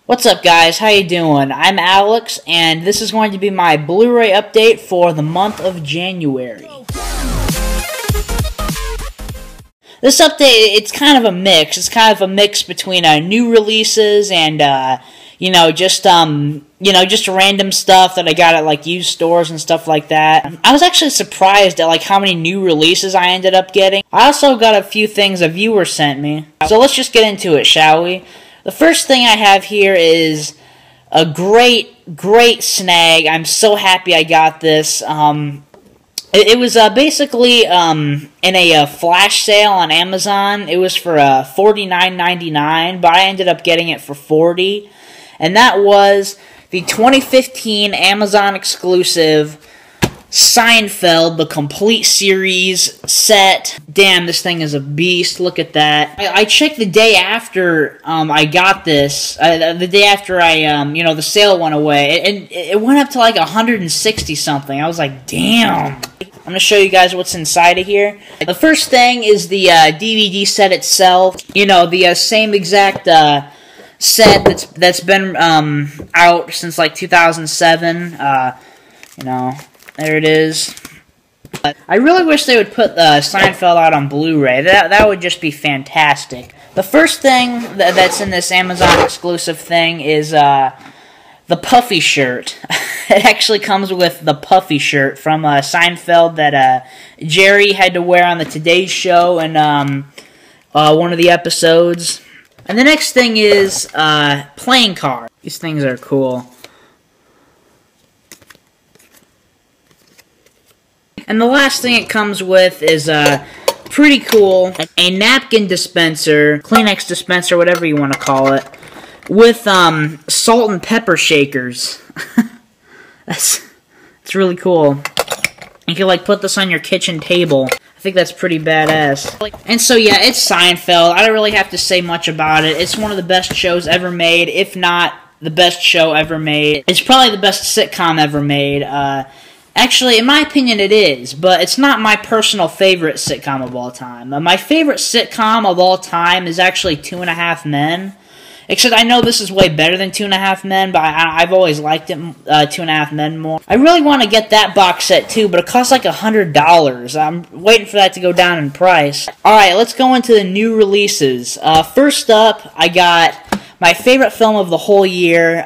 What's up, guys? How you doing? I'm Alex, and this is going to be my Blu-ray update for the month of January. This update, it's kind of a mix. It's kind of a mix between new releases and just random stuff that I got at like used stores and stuff like that. I was actually surprised at like how many new releases I ended up getting. I also got a few things a viewer sent me. So let's just get into it, shall we? The first thing I have here is a great snag. I'm so happy I got this. It was basically in a flash sale on Amazon. It was for $49.99, but I ended up getting it for $40. And that was the 2015 Amazon exclusive Seinfeld, the complete series set. Damn, this thing is a beast. Look at that. I checked the day after I got this. The day after the sale went away. And it went up to like 160 something. I was like, damn. I'm going to show you guys what's inside of here. The first thing is the DVD set itself. You know, the same exact set that's been out since like 2007. There it is. I really wish they would put Seinfeld out on Blu-ray. That would just be fantastic. The first thing that's in this Amazon exclusive thing is the puffy shirt. It actually comes with the puffy shirt from Seinfeld that Jerry had to wear on the Today Show in one of the episodes. And the next thing is playing cards. These things are cool. And the last thing it comes with is pretty cool, a napkin dispenser, Kleenex dispenser, whatever you want to call it, with salt and pepper shakers. That's really cool. You can like put this on your kitchen table. I think that's pretty badass. And so yeah, it's Seinfeld. I don't really have to say much about it. It's one of the best shows ever made, if not the best show ever made. It's probably the best sitcom ever made. Actually, in my opinion, it is, but it's not my personal favorite sitcom of all time. My favorite sitcom of all time is actually 2 1/2 Men. Except I know this is way better than 2 1/2 Men, but I've always liked it, 2 1/2 Men more. I really want to get that box set too, but it costs like $100. I'm waiting for that to go down in price. Alright, let's go into the new releases. First up, I got my favorite film of the whole year.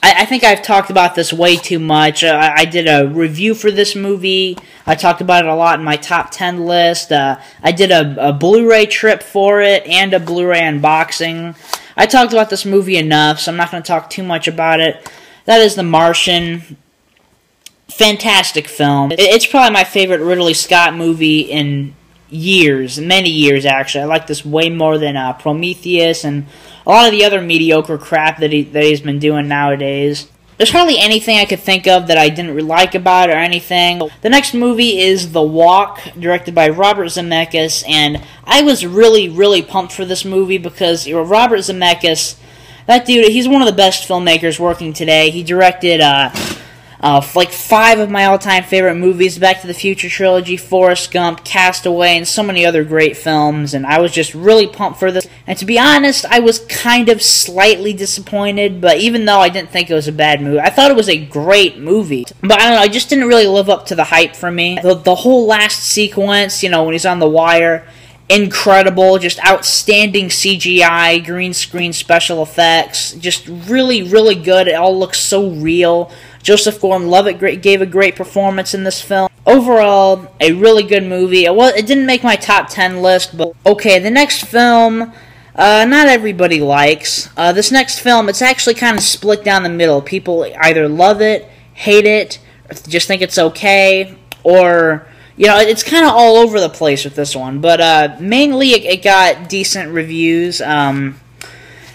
I think I've talked about this way too much. I did a review for this movie. I talked about it a lot in my top 10 list. I did a Blu-ray trip for it and a Blu-ray unboxing. I talked about this movie enough, so I'm not going to talk too much about it. That is The Martian. Fantastic film. It's probably my favorite Ridley Scott movie in years, many years actually. I like this way more than Prometheus and a lot of the other mediocre crap that he's been doing nowadays. There's hardly anything I could think of that I didn't like about it or anything. The next movie is The Walk, directed by Robert Zemeckis, and I was really pumped for this movie because Robert Zemeckis, that dude, he's one of the best filmmakers working today. He directed like 5 of my all-time favorite movies, Back to the Future trilogy, Forrest Gump, Castaway, and so many other great films, and I was just really pumped for this. And to be honest, I was kind of slightly disappointed, but even though I didn't think it was a bad movie, I thought it was a great movie. But I don't know, it just didn't really live up to the hype for me. The whole last sequence, when he's on the wire, incredible, just outstanding CGI, green screen special effects, just really good. It all looks so real. Joseph Gordon-Levitt gave a great performance in this film. Overall, a really good movie. It didn't make my top 10 list, but okay, the next film, not everybody likes. This next film, it's actually kind of split down the middle. People either love it, hate it, or just think it's okay, or it's kind of all over the place with this one. But mainly it got decent reviews, and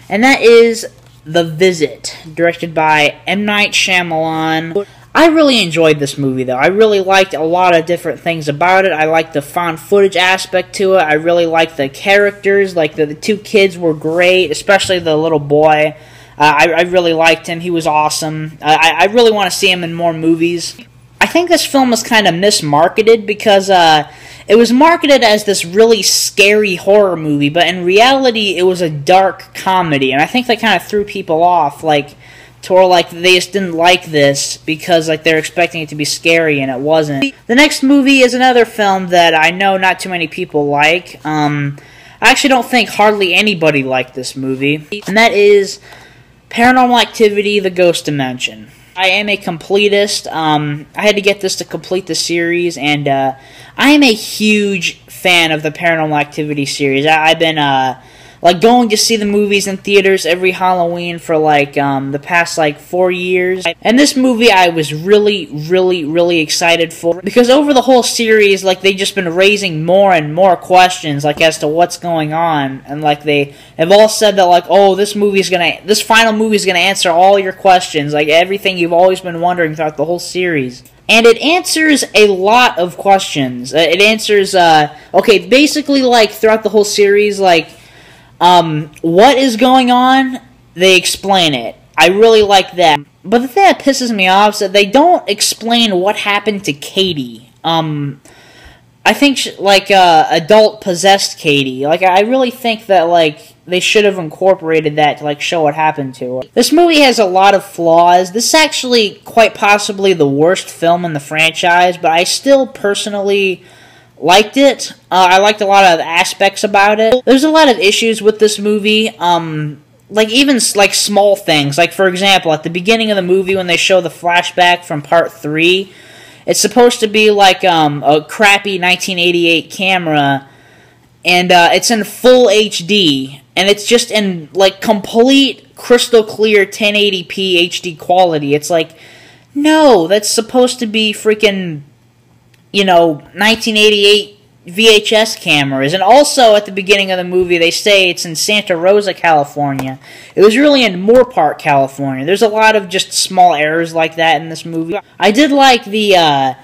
that is The Visit, directed by M. Night Shyamalan. I really enjoyed this movie, though. I really liked a lot of different things about it. I liked the found footage aspect to it. I really liked the characters. Like, the 2 kids were great, especially the little boy. I really liked him. He was awesome. I really want to see him in more movies. I think this film was kind of mismarketed because it was marketed as this really scary horror movie, but in reality it was a dark comedy, and I think that kind of threw people off, like, to where, like, they just didn't like this because, like, they're expecting it to be scary and it wasn't. The next movie is another film that I know not too many people like. I actually don't think hardly anybody liked this movie, and that is Paranormal Activity: The Ghost Dimension. I am a completist. I had to get this to complete the series, and I am a huge fan of the Paranormal Activity series. I've been like going to see the movies in theaters every Halloween for like the past like 4 years. And this movie I was really excited for, because over the whole series, like, they've just been raising more and more questions, like, as to what's going on, and like they have all said that, like, oh, this final movie's gonna answer all your questions, like everything you've always been wondering throughout the whole series. And it answers a lot of questions. It answers okay, basically, like, throughout the whole series, like, what is going on? They explain it. I really like that. But the thing that pisses me off is that they don't explain what happened to Katie. I think, like, adult possessed Katie. Like, I really think that, like, they should have incorporated that to, like, show what happened to her. This movie has a lot of flaws. This is actually quite possibly the worst film in the franchise, but I still personally liked it. I liked a lot of aspects about it. There's a lot of issues with this movie, like, even, like, small things. Like, for example, at the beginning of the movie when they show the flashback from Part 3, it's supposed to be, like, a crappy 1988 camera, and it's in full HD, and it's just in, like, complete crystal clear 1080p HD quality. It's like, no, that's supposed to be freaking, you know, 1988 VHS cameras. And also, at the beginning of the movie, they say it's in Santa Rosa, California. It was really in Moorpark, California. There's a lot of just small errors like that in this movie. I did like the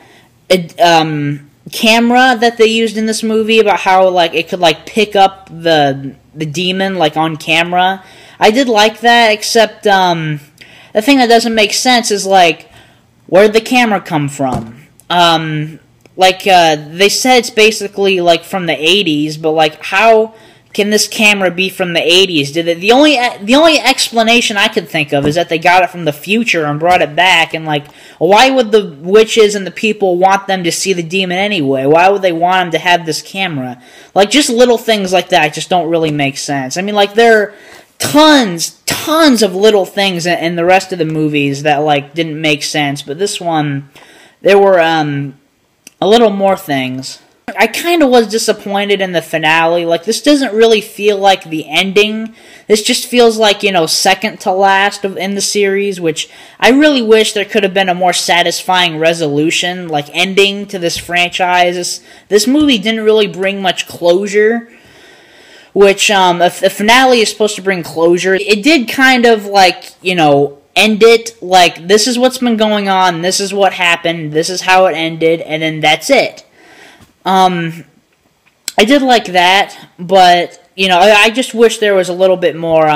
camera that they used in this movie, about how, like, it could, like, pick up the demon, like, on camera. I did like that, except the thing that doesn't make sense is, like, where'd the camera come from? They said it's basically, like, from the 80s, but, like, how can this camera be from the 80s? The only explanation I could think of is that they got it from the future and brought it back, and, like, why would the witches and the people want them to see the demon anyway? Why would they want them to have this camera? Like, just little things like that just don't really make sense. I mean, like, there are tons of little things in the rest of the movies that, like, didn't make sense, but this one, there were, a little more things. I kind of was disappointed in the finale. Like, this doesn't really feel like the ending. This just feels like, you know, second to last in the series, which I really wish there could have been a more satisfying resolution, like, ending to this franchise. This movie didn't really bring much closure, which, if the finale is supposed to bring closure, it did kind of, like, you know, end it, like, this is what's been going on, this is what happened, this is how it ended, and then that's it. I did like that, but, you know, I just wish there was a little bit more,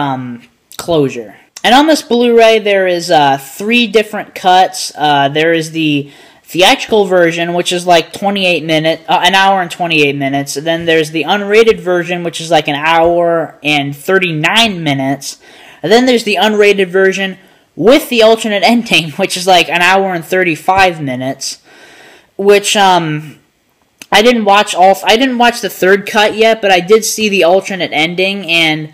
closure. And on this Blu-ray, there is, 3 different cuts. There is the theatrical version, which is like 28 minutes, an hour and 28 minutes. And then there's the unrated version, which is like an hour and 39 minutes. And then there's the unrated version with the alternate ending, which is like an hour and 35 minutes, which, I didn't watch the third cut yet, but I did see the alternate ending, and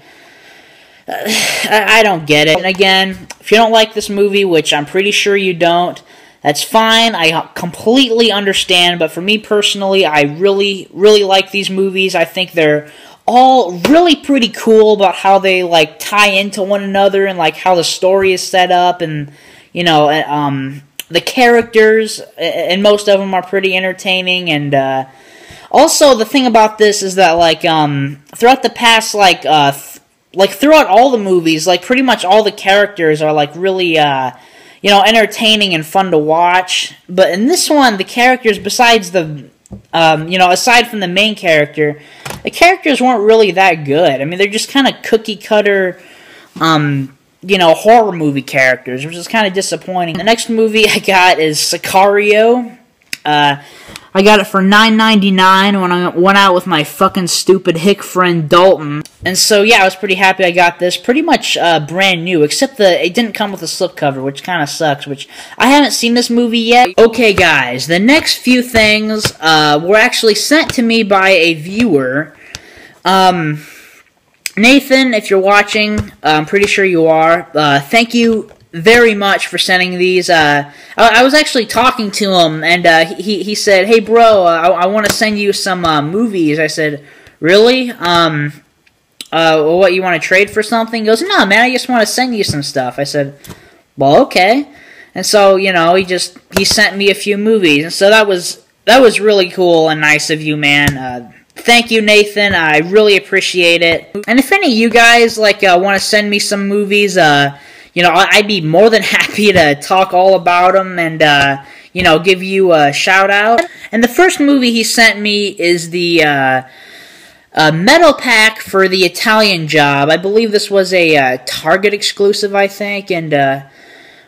I don't get it. And again, if you don't like this movie, which I'm pretty sure you don't, that's fine. I completely understand, but for me personally, I really like these movies. I think they're all really pretty cool about how they, like, tie into one another, and, like, how the story is set up, and, you know, the characters, and most of them are pretty entertaining. And also, the thing about this is that, like, throughout the past, throughout all the movies, like, pretty much all the characters are, like, really, you know, entertaining and fun to watch. But in this one, the characters, besides the, you know, aside from the main character, the characters weren't really that good. I mean, they're just kind of cookie-cutter, you you know, horror movie characters, which is kind of disappointing. The next movie I got is Sicario. I got it for $9.99 when I went out with my fucking stupid hick friend Dalton. And so, yeah, I was pretty happy I got this. Pretty much brand new, except it didn't come with a slipcover, which kind of sucks, which I haven't seen this movie yet. Okay, guys, the next few things were actually sent to me by a viewer. Nathan, if you're watching, I'm pretty sure you are, thank you very much for sending these. I was actually talking to him, and he said, "Hey, bro, I want to send you some movies." I said, "Really? What, you want to trade for something?" He goes, "No, man, I just want to send you some stuff." I said, "Well, okay." And so, you know, he sent me a few movies, and so that was really cool and nice of you, man. Thank you, Nathan. I really appreciate it. And if any of you guys want to send me some movies, you know, I'd be more than happy to talk all about them and, you know, give you a shout-out. And the first movie he sent me is the Metal Pack for the Italian Job. I believe this was a Target exclusive, I think, and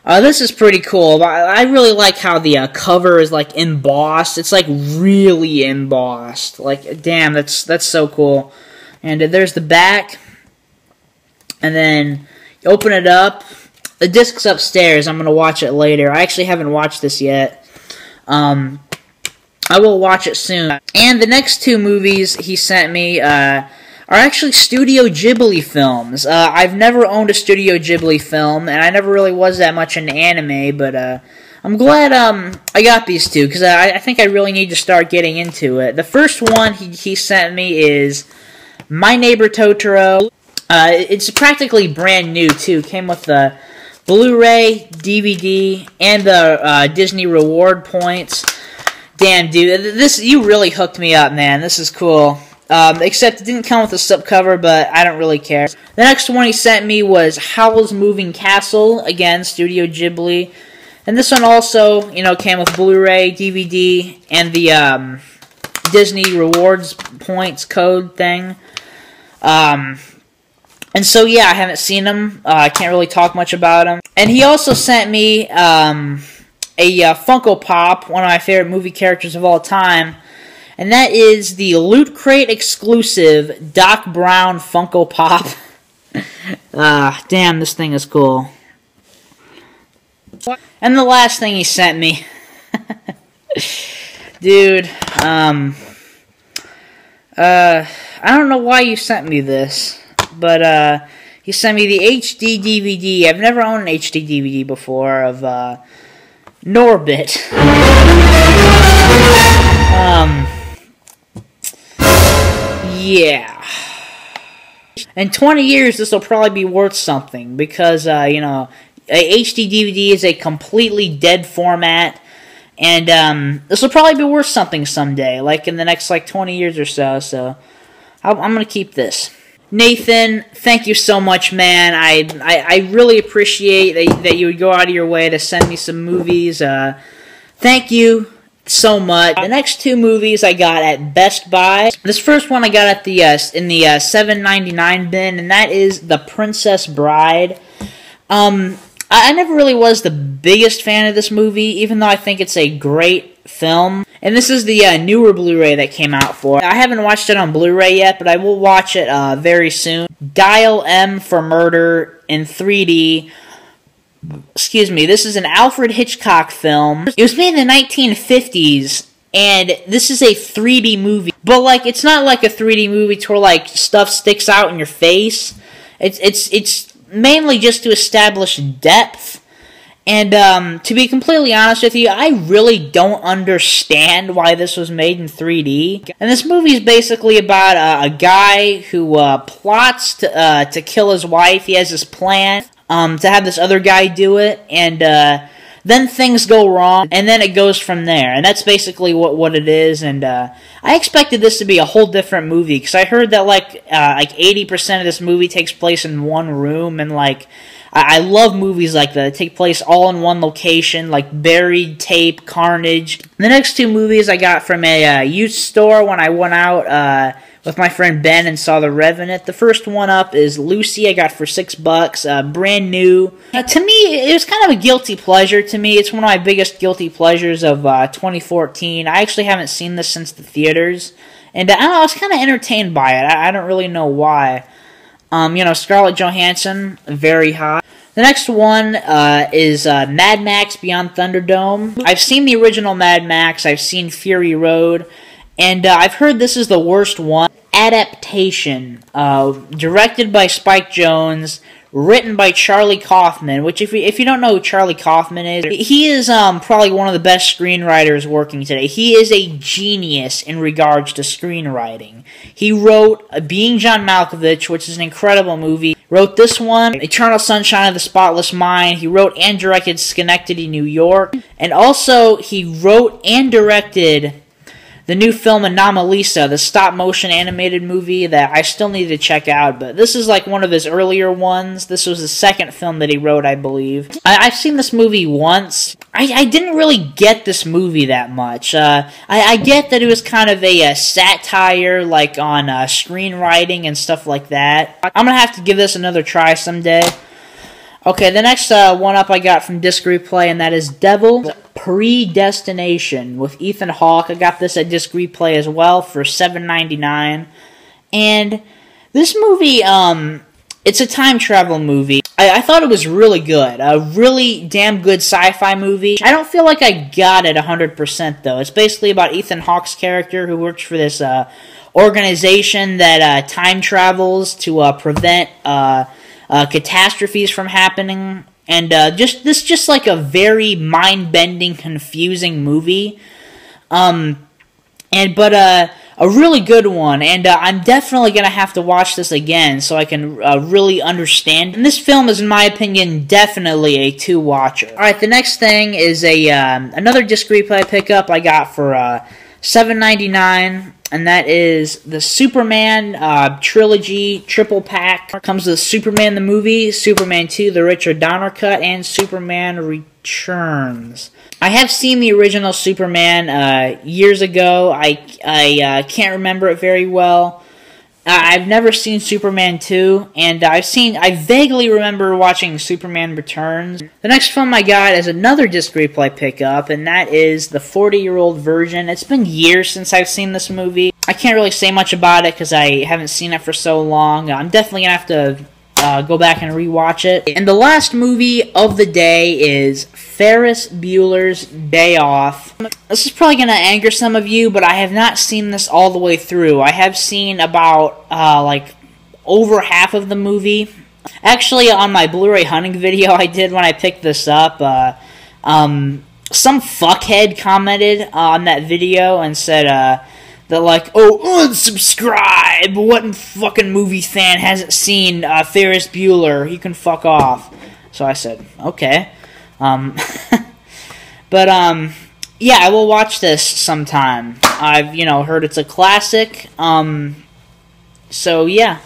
this is pretty cool. I really like how the cover is, like, embossed. It's, like, really embossed. Like, damn, that's so cool. And there's the back. And then open it up. The disc's upstairs. I'm going to watch it later. I actually haven't watched this yet. I will watch it soon. And the next two movies he sent me are actually Studio Ghibli films. I've never owned a Studio Ghibli film, and I never really was that much into anime, but I'm glad I got these two, because I think I really need to start getting into it. The first one he sent me is My Neighbor Totoro. It's practically brand new, too. Came with the Blu-ray, DVD, and the Disney reward points. Damn, dude, you really hooked me up, man. This is cool. Except it didn't come with a slipcover, but I don't really care. The next one he sent me was Howl's Moving Castle. Again, Studio Ghibli. And this one also, you know, came with Blu-ray, DVD, and the Disney rewards points code thing. And so, yeah, I haven't seen them. I can't really talk much about them. And he also sent me a Funko Pop, one of my favorite movie characters of all time. And that is the Loot Crate exclusive Doc Brown Funko Pop. Damn, this thing is cool. And the last thing he sent me. Dude, I don't know why you sent me this. But, he sent me the HD DVD. I've never owned an HD DVD before of, Norbit. Yeah. In 20 years, this will probably be worth something, because, you know, a HD DVD is a completely dead format, and, this will probably be worth something someday, like in the next, 20 years or so, I'm gonna keep this. Nathan, thank you so much, man. I really appreciate that you would go out of your way to send me some movies. Thank you so much. The next two movies I got at Best Buy. This first one I got at the in the $7.99 bin, and that is The Princess Bride. I never really was the biggest fan of this movie, even though I think it's a great film. And this is the newer Blu-ray that came out for it. I haven't watched it on Blu-ray yet, but I will watch it very soon. Dial M for Murder in 3D. Excuse me, this is an Alfred Hitchcock film. It was made in the 1950s, and this is a 3D movie. But, it's not like a 3D movie to where, stuff sticks out in your face. It's mainly just to establish depth. And, to be completely honest with you, I really don't understand why this was made in 3D. And this movie is basically about a guy who plots to kill his wife. He has this plan to have this other guy do it, and then things go wrong, and then it goes from there. And that's basically what it is. And I expected this to be a whole different movie, because I heard that 80% of this movie takes place in one room, and I love movies like that take place all in one location, like Buried, Tape, Carnage. The next two movies I got from a used store when I went out with my friend Ben and saw The Revenant. The first one up is Lucy. I got for $6, brand new. To me, it was kind of a guilty pleasure to me. It's one of my biggest guilty pleasures of 2014. I actually haven't seen this since the theaters, and I don't know, I was kind of entertained by it. I don't really know why. You know, Scarlett Johansson, very hot. The next one is Mad Max Beyond Thunderdome. I've seen the original Mad Max. I've seen Fury Road. And I've heard this is the worst one. Adaptation. Directed by Spike Jonze. Written by Charlie Kaufman. Which, if you don't know who Charlie Kaufman is, he is probably one of the best screenwriters working today. He is a genius in regards to screenwriting. He wrote Being John Malkovich, which is an incredible movie. Wrote this one, Eternal Sunshine of the Spotless Mind. He wrote and directed Schenectady, New York. And also, he wrote and directed the new film Anomalisa, the stop-motion animated movie that I still need to check out. But this is like one of his earlier ones. This was the second film that he wrote, I believe. I've seen this movie once. I didn't really get this movie that much. I get that it was kind of a satire, like on screenwriting and stuff like that. I'm gonna have to give this another try someday. Okay, the next one up I got from Disc Replay, and that is Devil Predestination with Ethan Hawke. I got this at Disc Replay as well for $7.99. And this movie, it's a time travel movie. I thought it was really good. A really damn good sci-fi movie. I don't feel like I got it 100% though. It's basically about Ethan Hawke's character who works for this organization that time travels to prevent catastrophes from happening. And just like a very mind-bending, confusing movie. But a really good one, and I'm definitely going to have to watch this again so I can really understand. And this film is, in my opinion, definitely a two-watcher. Alright, the next thing is another Disc Replay pickup I got for $7.99, and that is the Superman trilogy triple pack. Comes with Superman the movie, Superman 2, the Richard Donner cut, and Superman Returns. I have seen the original Superman years ago. I can't remember it very well. I've never seen Superman 2, and I vaguely remember watching Superman Returns. The next film I got is another Disc Replay pickup, and that is the 40-year-old version. It's been years since I've seen this movie. I can't really say much about it because I haven't seen it for so long. I'm definitely going to have to go back and rewatch it. And the last movie of the day is Ferris Bueller's Day Off. This is probably going to anger some of you, but I have not seen this all the way through. I have seen about, like, over half of the movie. Actually, on my Blu-ray hunting video I did when I picked this up, some fuckhead commented on that video and said, they're like, oh, unsubscribe! What fucking movie fan hasn't seen Ferris Bueller? He can fuck off. So I said, okay. But, yeah, I will watch this sometime. I've, heard it's a classic. So, yeah.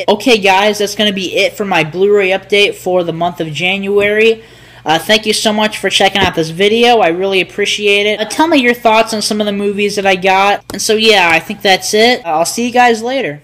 Okay, guys, that's going to be it for my Blu-ray update for the month of January. Thank you so much for checking out this video. I really appreciate it. Tell me your thoughts on some of the movies that I got. And so, yeah, I think that's it. I'll see you guys later.